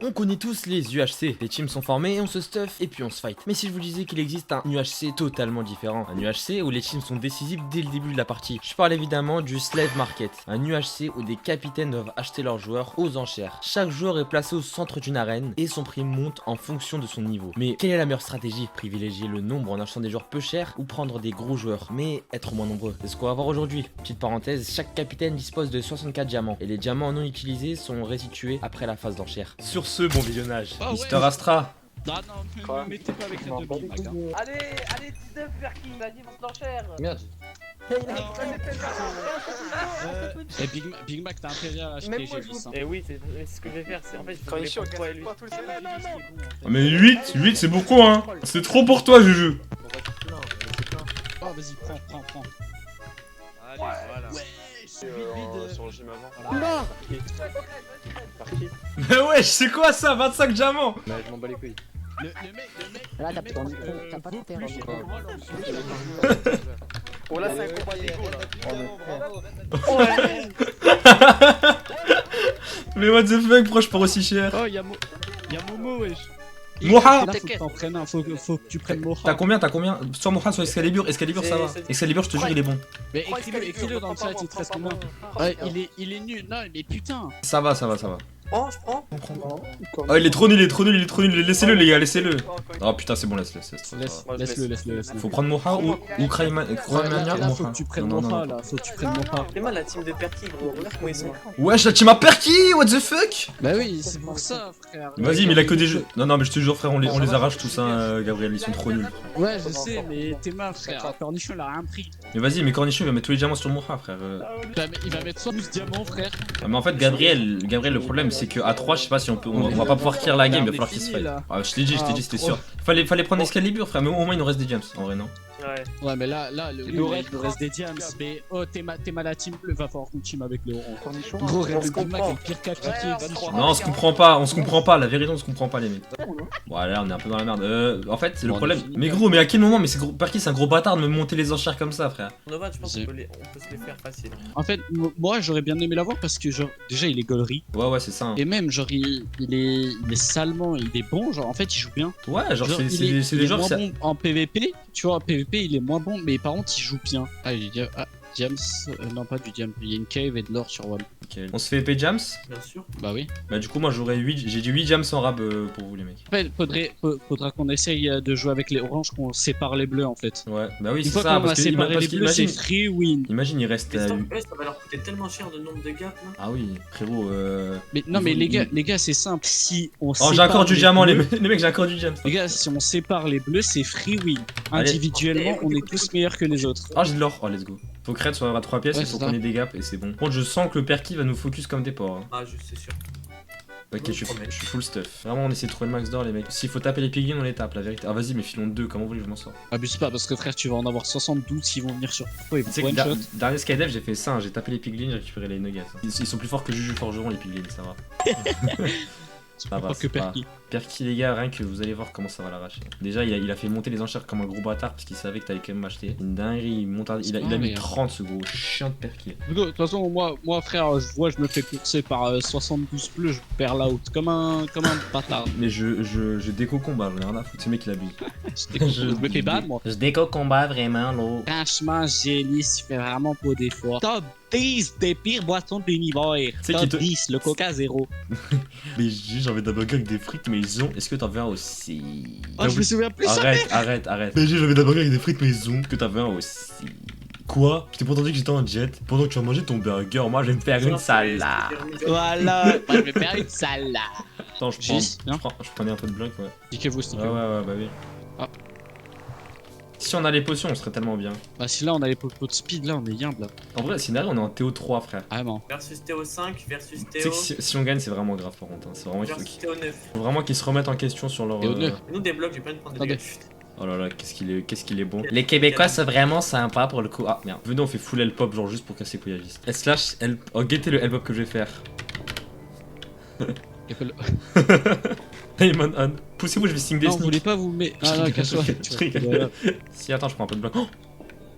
On connaît tous les UHC, les teams sont formés et on se stuff et puis on se fight. Mais si je vous disais qu'il existe un UHC totalement différent, un UHC où les teams sont décisifs dès le début de la partie, je parle évidemment du Slave Market, un UHC où des capitaines doivent acheter leurs joueurs aux enchères. Chaque joueur est placé au centre d'une arène et son prix monte en fonction de son niveau. Mais quelle est la meilleure stratégie? Privilégier le nombre en achetant des joueurs peu chers ou prendre des gros joueurs, mais être moins nombreux? C'est ce qu'on va voir aujourd'hui. Petite parenthèse, chaque capitaine dispose de 64 diamants et les diamants non utilisés sont restitués après la phase d'enchère. Sur ce, bon visionnage. Ah ouais. Mister Astra. Non, non, me mettez pas avec la demi, mec. Hein. Allez, 19 Perky, il a dit votre enchère. Merde. Et Big Mac, t'as intérêt à acheter Gélis. Hein. Et oui, c'est ce que je vais faire, c'est en fait, je vais Quand pour toi et lui. Mais 8 c'est beaucoup hein. C'est trop pour toi Juju. Oh, vas-y, prends. Allez, voilà. Ouais, je suis vide. Sur le gym avant. Non. Parti. Mais ouais, c'est quoi ça? 25 diamants. Mais je m'en bats les couilles. Le mec. Là, t'as pas ton terrain. Oh là, c'est un combat d'égo là. Mais what the fuck, pourquoi je pars aussi cher? Oh, y'a Momo, wesh. Moha. Là, faut que t'en prennes un, faut que tu prennes Moha. T'as combien? Soit Moha, soit Excalibur. Excalibur ça va. Excalibur, je te jure, il est bon. Mais écris-le dans le chat, il te reste combien? Ouais, il est nul. Non, mais putain. Ça va. Prends, je prends. Oh, il est trop nul. Laissez-le, les gars, laissez-le. Oh putain, c'est bon, laisse. Laisse-le. Faut prendre Moha ou Kraimania ou Là, faut Moha. que tu prennes Non. Moha, là. Faut que tu prennes Moha. C'est mal la team de Perky, gros. Regarde comment ils sont. Wesh, la team a Perky, what the fuck? Bah oui, c'est pour ça, frère. Vas-y, mais il a que des jeux. Non, mais je te jure, frère, on les arrache tous, hein, Gabriel, ils sont trop nuls. Ouais, je sais, mais t'es mal, frère. Cornichon, il a rien pris. Mais vas-y, mais Cornichon, il va mettre tous les diamants sur Moha, frère. Il va mettre 112 diamants, frère. Ah, mais en fait, Gabriel, le problème, c'est qu'à 3, je sais pas si on va pas pouvoir clear la game, il va falloir qu'il se fasse. Ah, je t'ai dit, c'était sûr. Fallait prendre Excalibur, frère, mais au moins il nous reste des gems, en vrai, non? Ouais. Ouais, mais là, il reste des diams. Mais oh, t'es mal la team bleue, va falloir qu'on team avec le orange. Gros, On se Big Mac comprend. est le pire cap qui existe. Non, on se comprend pas, la vérité, on se comprend pas, les mecs. Bon, là, on est un peu dans la merde. En fait, c'est le problème. Mais gros, mais à quel moment? Mais c'est Perky, c'est un gros bâtard de me monter les enchères comme ça, frère. Nova, je pense qu'on peut se les faire facile. En fait, moi, j'aurais bien aimé l'avoir parce que, genre, déjà, il est gaulerie. Ouais, c'est ça. Hein. Et même, genre, il est salement, il est bon. Genre, en fait, il joue bien. Ouais, genre, c'est il des est joueurs. moins bon en PVP. Tu vois, en PVP, il est moins bon. Mais par contre, il joue bien. Ah, il dit. Ah, Diams. Non, pas du Diams. Il y a une cave et de l'or sur Wall. Ok. On se fait épée Jams? Bien sûr. Bah oui. Bah, du coup, moi, j'ai dit 8 Jams en rab pour vous, les mecs. En fait, faudra qu'on essaye de jouer avec les oranges, qu'on sépare les bleus en fait. Ouais, bah oui, Une c'est fois ça. qu'on a séparé les bleus, c'est free win. Imagine, il reste. Mais ça va leur coûter tellement cher de nombre de gaps là. Ah oui, frérot. Mais non, mais les gars, c'est simple. Si on Oh, sépare j'ai encore du diamant, les bleus- mecs, j'ai encore du Jams. Les gars, si on sépare les bleus, c'est free win. Allez. Individuellement, on est tous meilleurs que les autres. Oh, j'ai de l'or. Oh, let's go. Faut que Red soit à 3 pièces, Ouais, il faut c'est qu'on ça. ait des gaps et c'est bon. Par contre, je sens que le Perky va nous focus comme des porcs. Hein. Ah, c'est sûr. Ok, je suis full stuff. Vraiment, on essaie de trouver le max d'or, les mecs. S'il faut taper les piglins, on les tape, la vérité. Ah, vas-y, mais filons 2, comment voulez-vous que je m'en sors? Abuse pas, parce que frère, tu vas en avoir 72 qui vont venir sur toi. Ils vont Tu sais que one shot. dernier Skydive, j'ai fait ça, hein, j'ai tapé les piglins, j'ai récupéré les nuggets. Hein. Ils sont plus forts que Juju Forgeron, les piglins, ça va. Ça va, Pas que c'est pas- Perky. Perky, les gars, rien que vous allez voir comment ça va l'arracher. Déjà, il a fait monter les enchères comme un gros bâtard parce qu'il savait que t'allais quand même m'acheter. Une dinguerie, il a mis 30 ce gros chien de Perky. De toute façon, moi frère, je me fais courser par 72 bleus, je perds l'out comme un bâtard. Mais je déco combat, j'en ai rien à foutre, ce mec il abuse. Je me fais bad, moi. Je déco combat vraiment, l'eau. Franchement, Gélis, tu fais vraiment pas d'efforts. Top 10 des pires boissons de l'univers. C'est Top qui te- 10, le Coca 0. Mais j'ai envie d'un burger avec des frites maison, est-ce que t'en veux un aussi? Oh, je me souviens plus ça. Arrête. Mais j'ai envie d'un burger avec des frites maison, est-ce que t'en veux un aussi? Quoi? Je t'ai pourtant dit que j'étais en jet. Pendant que tu as mangé ton burger, moi je vais me faire une salade. Voilà, moi, je vais faire une salade. Attends, je prenais un peu de bloc, ouais. Niquez-vous, Ouais, bah oui. Ah. Si on a les potions, on serait tellement bien. Bah, si là on a les pots de speed, là on est yimbe là. En vrai, scénario, on est en TO3, frère. Vraiment. Versus Théo 5, versus Tu sais Théo. que si on gagne, c'est vraiment grave par contre. Hein. C'est vraiment, Versus Théo 9. faut vraiment qu'ils se remettent en question sur leur. Théo 9. Nous des blocs, j'ai pas envie de prendre des Attendez. dégâts. Oh là là, qu'est-ce qu'il est bon. Les Québécois, c'est vraiment sympa pour le coup. Ah merde. Venez, on fait full L-pop, genre juste pour casser les couilles à Gis. S/, L. Oh, guettez le L-pop que je vais faire. Diamond on. Poussez-vous, je vais sing des Non, vous sneaks. voulez pas vous mettre. Ah non, casse-toi. Je rigole. Si, attends, je prends un peu de bloc. Oh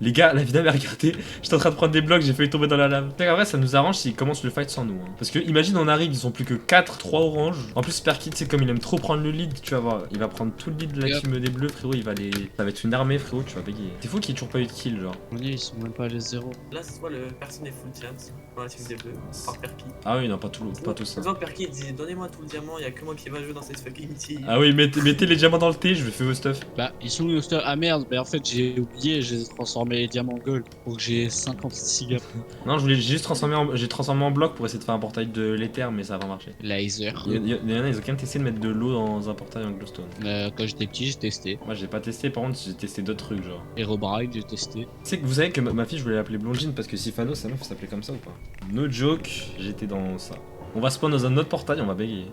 Les gars, la vidéo m'a regardé, j'étais en train de prendre des blocs, j'ai failli tomber dans la lave. En vrai, ça nous arrange s'ils commencent le fight sans nous. Hein. Parce que imagine, on arrive, ils sont plus que 4, 3 oranges. En plus, Perky, c'est comme il aime trop prendre le lead, tu vas voir, il va prendre tout le lead de la team des bleus, frérot. Il va les. Ça va être une armée, frérot, tu vas bégayer. C'est fou qu'il ait toujours pas eu de kill, genre. Ils sont même pas à les 0. Là, c'est soit le personne est full diams dans la team des bleus, par Perky. Ah oui, non, pas tout ça. Soit Perky dit donnez-moi tout le diamant, y a que moi qui va jouer dans cette fucking team. Ah oui, mettez les diamants dans le thé, je vais faire vos stuff. Bah, ils sont où nos stuff? Ah merde, mais en fait, j'ai oublié, j'ai transformé les diamants en gold pour que j'ai 56 gaps. Non, j'ai juste transformé en bloc pour essayer de faire un portail de l'éther, mais ça va pas marcher. Laser. Il y en a, ils ont quand même testé de mettre de l'eau dans un portail en glowstone. Quand j'étais petit, j'ai testé. Moi, j'ai pas testé, par contre, j'ai testé d'autres trucs, genre. Herobrine, j'ai testé. Tu sais que vous savez que ma fille, je voulais l'appeler Blondine parce que Sifano, sa meuf, s'appelait comme ça ou pas? No joke, j'étais dans ça. On va spawn dans un autre portail, on va bégayer.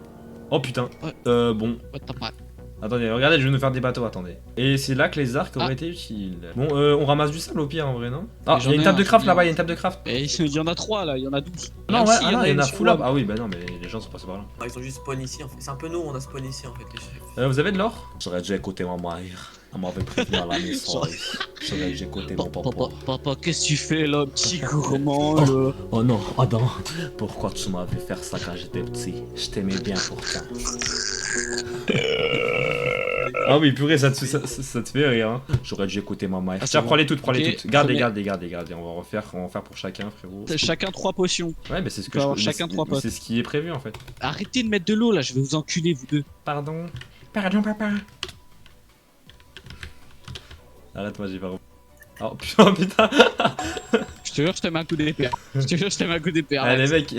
Oh putain. Ouais. Bon. What the fuck? Attendez, regardez, je vais nous faire des bateaux, attendez. Et c'est là que les arcs auraient été utiles. Bon, on ramasse du sable au pire en vrai, non? Ah, il y a une table de craft là-bas, il y a une table de craft. Et il y en a 3 là, il y en a 12. Non, ouais, si, ah non, il y en a une full up. sur Ah oui, bah non, mais les gens sont passés par là. Ah, ils ont juste spawn ici en fait. C'est un peu nous, on a spawn ici en fait, les chefs. Vous avez de l'or? J'aurais dû écouter ma mère. Elle m'avait prévenu à la maison. J'aurais dû écouter mon papa. Papa, qu'est-ce que tu fais là, petit gourmand là? Oh non, Adam, pourquoi tu m'avais fait ça quand j'étais petit? Je t'aimais bien pourtant. Ah oui, purée, ça te fait rire, hein. J'aurais dû écouter ma mère. Tiens, prends-les toutes, Gardez, on va refaire pour chacun, frérot. Chacun 3 potions. Ouais, mais c'est ce que avoir chacun 3 potes. C'est ce qui est prévu en fait. Arrêtez de mettre de l'eau là, je vais vous enculer vous deux. Pardon, papa. Arrête-moi, j'ai pas. Oh putain. Je te jure, je te mets un coup d'épée. Allez, mec,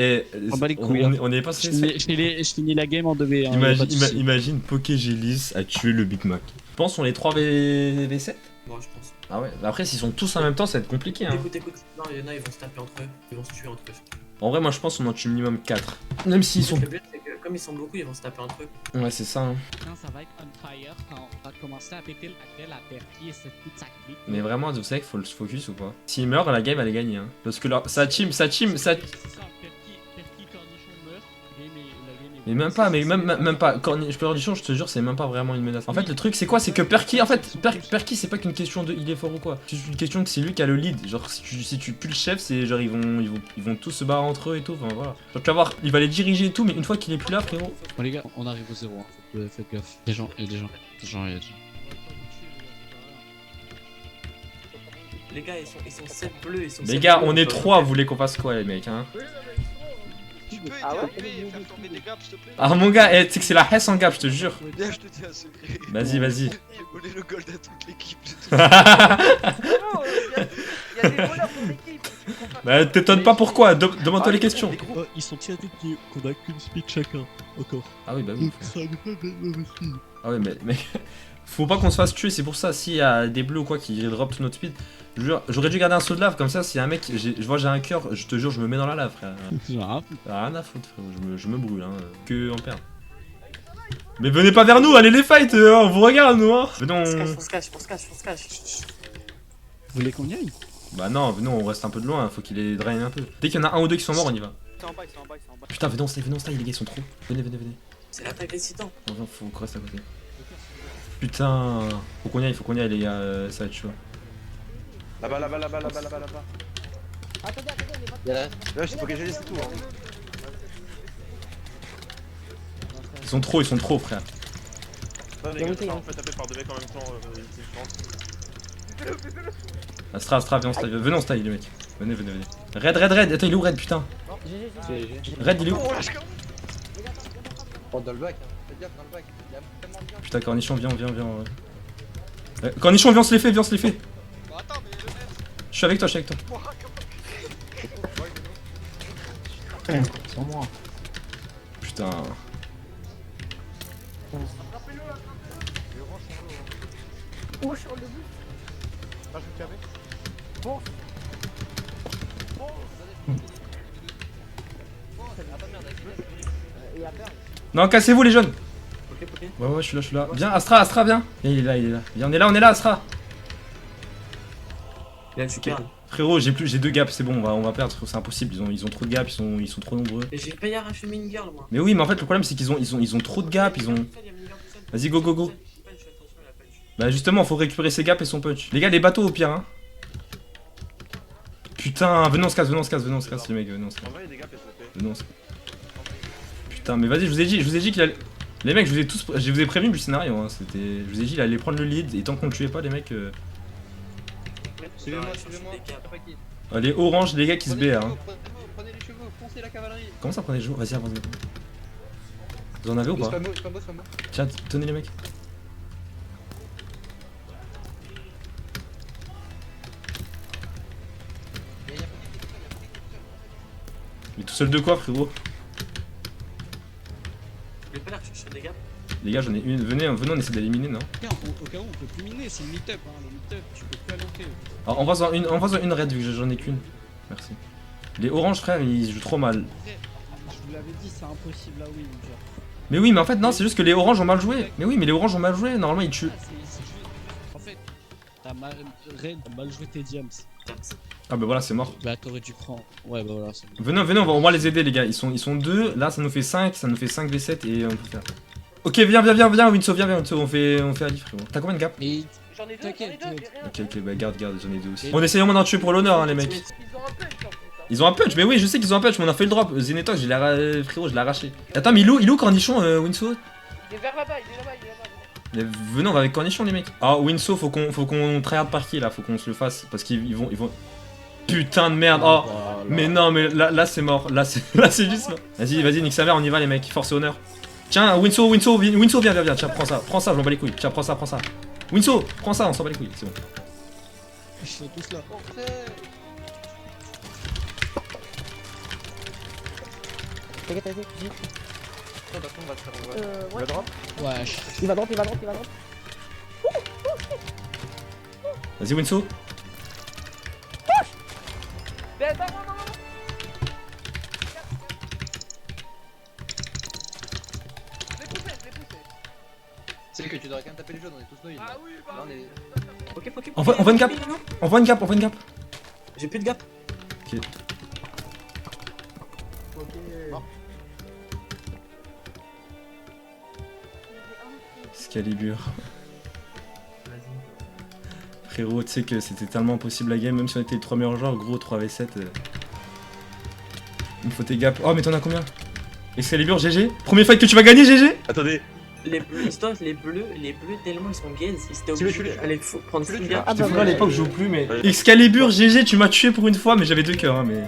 On bat les couilles, on est pas censé. Je finis la game en 2v1. Imagine Pokégélis a tué le Big Mac. Je pense on est 3 V7. Moi je pense. Ah ouais, après s'ils sont tous en même temps, ça va être compliqué. Hein. Écoute. Non, il y en a, ils vont se taper entre eux. Ils vont se tuer entre eux. En vrai, moi je pense qu'on en tue minimum 4. Même s'ils sont. Le but, c'est que comme ils sont beaucoup, ils vont se taper entre eux. Ouais, c'est ça. Hein. Quand ça va être on fire, quand on va commencer à péter la Perky et c'est toute sa clique. Mais vraiment, vous savez qu'il faut le focus ou pas? S'il meurt, la game elle est gagnée. Hein. Parce que là, sa team. Mais même pas, même pas. Cornichon, je te jure, c'est même pas vraiment une menace. En fait, le truc, c'est quoi? C'est que Perky, en fait, Perky, c'est pas qu'une question de il est fort ou quoi. C'est une question que c'est lui qui a le lead. Genre, si tu pues le chef, c'est genre, ils vont tous se battre entre eux et tout. Enfin, voilà. Genre, tu vas voir, il va les diriger et tout, mais une fois qu'il est plus là, frérot. Bon, les gars, on arrive au 0. Hein. Faites gaffe. Il y a des gens. Les gars, ils sont 7 bleus, ils sont. Les gars, on est 3, vous voulez qu'on fasse quoi, les mecs, hein? Tu peux Ah ouais éterper et faire tomber des gaps, s'il te plaît? Ah, mon gars, tu sais que c'est la hesse en gap, je te jure. Viens, je te dis un secret. Vas-y. J'ai volé le gold à toute l'équipe. Non, il y a des voleurs pour l'équipe. Bah, t'étonnes pas pourquoi, demande-toi les questions. Ils sont si addicts qu'on a qu'une speed chacun. Encore. Ah oui, bah oui. Ah ouais, mais faut pas qu'on se fasse tuer, c'est pour ça. S'il y a des bleus ou quoi qui drop tout notre speed, je jure, j'aurais dû garder un saut de lave comme ça. Si y a un mec, je vois, j'ai un cœur, je te jure, je me mets dans la lave, frère. Rien à foutre, frère. Je me brûle, hein. Que en perdre. Mais venez pas vers nous, allez les fight, on vous regarde, nous, hein. Venons. On se cache. Vous voulez qu'on y aille? Bah non, venons, on reste un peu de loin, faut qu'il les draine un peu. Dès qu'il y en a un ou deux qui sont morts, on y va. C'est en bas. Putain, venons, style, les gars, ils sont trop. Venez. C'est l'attaque récitant. Enfin, faut qu'on reste à côté. Putain, faut qu'on y aille, les gars, ça va être chaud. Là-bas. Attendez, il est pas. Là, je sais pas que j'ai c'est tout. Hein. Ils sont trop, frère. Non, les gars, ça en fait taper par deux mecs en même temps, c'est chiant. Astra, viens, venez on style, les mecs. Venez. Red, attends, il est où Red, putain? Red, il est où? Oh, dans le bac, hein. Faites gaffe dans le bac. Il y a tellement bien. Putain, Cornichon, viens. Cornichon, viens, on se les fait. Attends, mais le mec. Je suis avec toi. Sans moi. Putain. Oh, sur le bout. Ah, je me Bon. Et à perdre. Non, cassez-vous, les jeunes. Ok. Ouais, je suis là. Viens, Astra, viens. Viens, il est là. Viens, on est là, Astra. Il y a le super. Frérot, j'ai 2 gaps, c'est bon, on va perdre, c'est impossible, ils ont trop de gaps, ils sont trop nombreux. Et j'ai failli arracher Mean Girl, moi. Mais oui, mais en fait, le problème, c'est qu'ils ont trop de gaps, Vas-y, go. Bah justement, faut récupérer ses gaps et son punch. Les gars, les bateaux au pire, hein. Putain, venez on se casse, les mecs, venez on se casse. En vrai, il y a des gars, PSP. Venez on se casse. Putain, mais vas-y, je vous ai dit qu'il allait... Les mecs, je vous ai prévenu du scénario, hein, c'était... Je vous ai dit il allait prendre le lead, et tant qu'on le tuait pas, les mecs... Suivez-moi, t'as pas qui. Les oranges, les gars qui se Prenez les BR, hein. chevaux, prenez les chevaux, foncez la cavalerie. Comment ça, prenez les jours? Vas-y, avance. Vous en avez ou pas? Spammo. Tiens, tenez les mecs. Mais tout seul de quoi, frérot? Je vais pas l'air chercher des gars. Les gars, j'en ai une. Venez, on essaie d'éliminer, non? Tiens, au cas où, on peut plus miner, c'est le meet-up, hein. Le meet-up, tu peux plus aller. Alors, envoie-en une raid vu que j'en ai qu'une. Merci. Les oranges, frère, ils jouent trop mal. Je vous l'avais dit, c'est impossible là, oui, genre. Mais oui, mais en fait, non, c'est juste que les oranges ont mal joué. Mais oui, mais les oranges ont mal joué. Normalement, ils tuent. Ah, c'est juste... En fait, t'as mal... Red, t'as mal joué tes diams. Ah, bah voilà, c'est mort. Bah, t'aurais dû prendre. Ouais, bah voilà, c'est bon. Venez, on va les aider, les gars. Ils sont deux. Là, ça nous fait 5. Ça nous fait 5 V7 et on peut faire. Ok, viens, Winso, viens, Winso. On fait Ali, frérot. T'as combien de gap? Mais J'en ai deux, T'inquiète, j'ai rien. Ok, bah garde, j'en ai deux aussi. On essaye au moins d'en tuer pour l'honneur, hein, les mecs. Ils ont un punch en plus. Hein. Ils ont un punch, mais oui, je sais qu'ils ont un punch, mais on a fait le drop. Zenetox, frérot, je l'ai arraché. Attends, mais il est où Cornichon, Winso? Il est vers là-bas, il est là-bas. Venez, on va avec Cornichon, les mecs. Ah, Winso, faut qu'on tryhard par qui là? Faut qu'on se le fasse. Parce qu'ils vont. Putain de merde. Oh, mais non, mais là c'est mort. Là c'est juste mort. Vas-y, nique sa mère, on y va, les mecs. Force et honneur. Tiens, Winso, viens. Tiens, prends ça, j'en bats les couilles. Tiens, prends ça. Winso, prends ça, on s'en bat les couilles, c'est bon. ils sont tous là. T'inquiète, vas-y. On va te faire Ouais. drop. Wesh. Il va drop. Vas-y, Winso. Mais attends, non. Je l'ai poussé. C'est que tu devrais quand même taper les jaunes, on est tous noyés. Ah oui, bah. Là, on est... Ok. Envoie une gap. Envoie une gap. J'ai plus de gap. Ok. Excalibur. Frérot, tu sais que c'était tellement impossible la game, même si on était les 3 meilleurs joueurs, gros 3v7. Il me faut tes gaps. Oh, mais t'en as combien? Excalibur, GG. Premier fight que tu vas gagner, GG. Attendez, Les bleus, histoire, les bleus tellement ils sont gaze, ils étaient obligés d'aller prendre 6 gars. Ah, J'étais fou à l'époque, je joue plus, mais. Excalibur, GG, tu m'as tué pour une fois, mais j'avais 2 cœurs, hein, mais.